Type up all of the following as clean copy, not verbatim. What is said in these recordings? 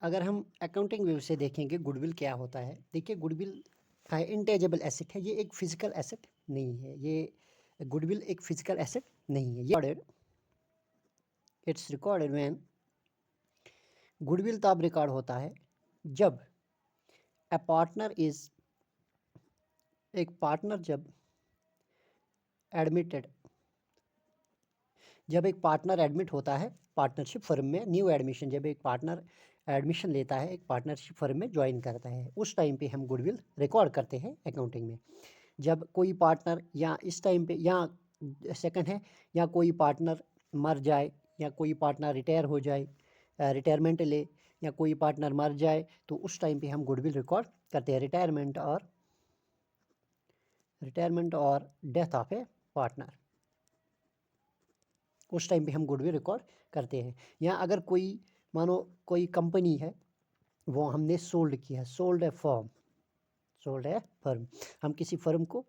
अगर हम accounting view से देखेंगे गुडविल क्या होता है। देखिए गुडविल इंटेजेबल एसेट है, ये एक फिजिकल एसेट नहीं है। ये गुडविल एक फिजिकल एसेट नहीं है। ये इट्स रिकॉर्डेड व्हेन गुडविल तब रिकॉर्ड होता है जब ए पार्टनर इज एक पार्टनर जब एक पार्टनर एडमिट होता है पार्टनरशिप फर्म में, न्यू एडमिशन, जब एक पार्टनर एडमिशन लेता है एक पार्टनरशिप फर्म में ज्वाइन करता है, उस टाइम पे हम गुडविल रिकॉर्ड करते हैं अकाउंटिंग में। जब कोई पार्टनर या इस टाइम पे या सेकंड है या कोई पार्टनर मर जाए या कोई पार्टनर रिटायर हो जाए, रिटायरमेंट ले, या कोई पार्टनर मर जाए, तो उस टाइम पे हम गुडविल रिकॉर्ड करते हैं। रिटायरमेंट और डेथ ऑफ ए पार्टनर, उस टाइम पे हम गुडविल रिकॉर्ड करते हैं। या अगर कोई मानो कोई कंपनी है वो हमने सोल्ड किया, सोल्ड ए फर्म, हम किसी फर्म को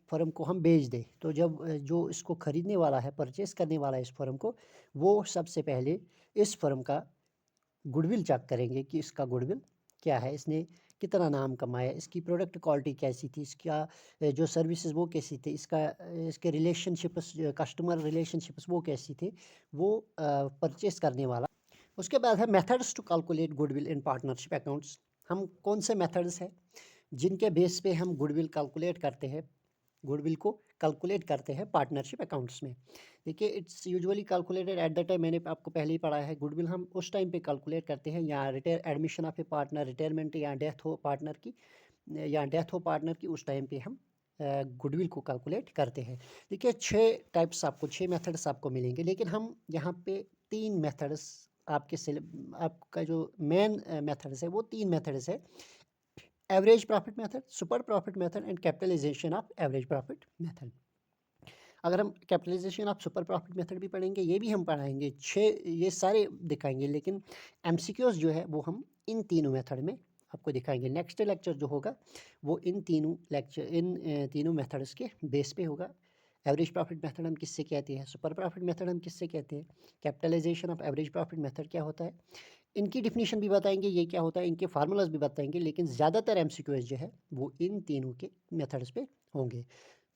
फर्म को हम बेच दें, तो जब जो इसको खरीदने वाला है, परचेस करने वाला है इस फर्म को, वो सबसे पहले इस फर्म का गुडविल चेक करेंगे कि इसका गुडविल क्या है, इसने कितना नाम कमाया, इसकी प्रोडक्ट क्वालिटी कैसी थी, इसका जो सर्विसेज वो कैसी थी, इसके रिलेशनशिप्स, कस्टमर रिलेशनशिप्स वो कैसी थी, वो परचेस करने वाला। उसके बाद है methods to calculate goodwill in partnership accounts. हम कौन से मेथड्स हैं जिनके बेस पे हम गुडविल कैलकुलेट करते हैं, गुडविल को कैलकुलेट करते हैं पार्टनरशिप अकाउंट्स में। देखिए it's usually calculated at the time, मैंने आपको पहले ही पढ़ा है, गुडविल हम उस टाइम पे कैलकुलेट करते हैं या admission of A partner, retirement या डेथ हो पार्टनर की, उस टाइम पे हम गुडविल को कैलकुलेट करते हैं। देखिए 6 मेथड्स आपको मिलेंगे, लेकिन हम यहाँ पे 3 मेथड्स आपका जो मेन मेथड्स है वो 3 मेथड्स है। Average profit method, super profit method and capitalisation of average profit method. अगर हम capitalisation of super profit method भी पढ़ेंगे, ये भी हम पढ़ाएंगे, 6 ये सारे दिखाएंगे, लेकिन एमसीक्यूज जो है वो हम इन तीनों मेथड में आपको दिखाएंगे। नेक्स्ट लेक्चर जो होगा वो इन तीनों मेथड्स के बेस पे होगा। एवरेज प्रॉफिट मेथड हम किससे कहते हैं, सुपर प्रॉफिट मेथड हम किससे कहते हैं, capitalisation of average profit method क्या होता है, इनकी डिफिनीशन भी बताएंगे, ये क्या होता है, इनके फार्मूलाज भी बताएंगे, लेकिन ज़्यादातर एमसीक्यूज जो है वो इन तीनों के मेथड्स पे होंगे।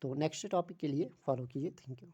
तो नेक्स्ट टॉपिक के लिए फॉलो कीजिए। Thank you.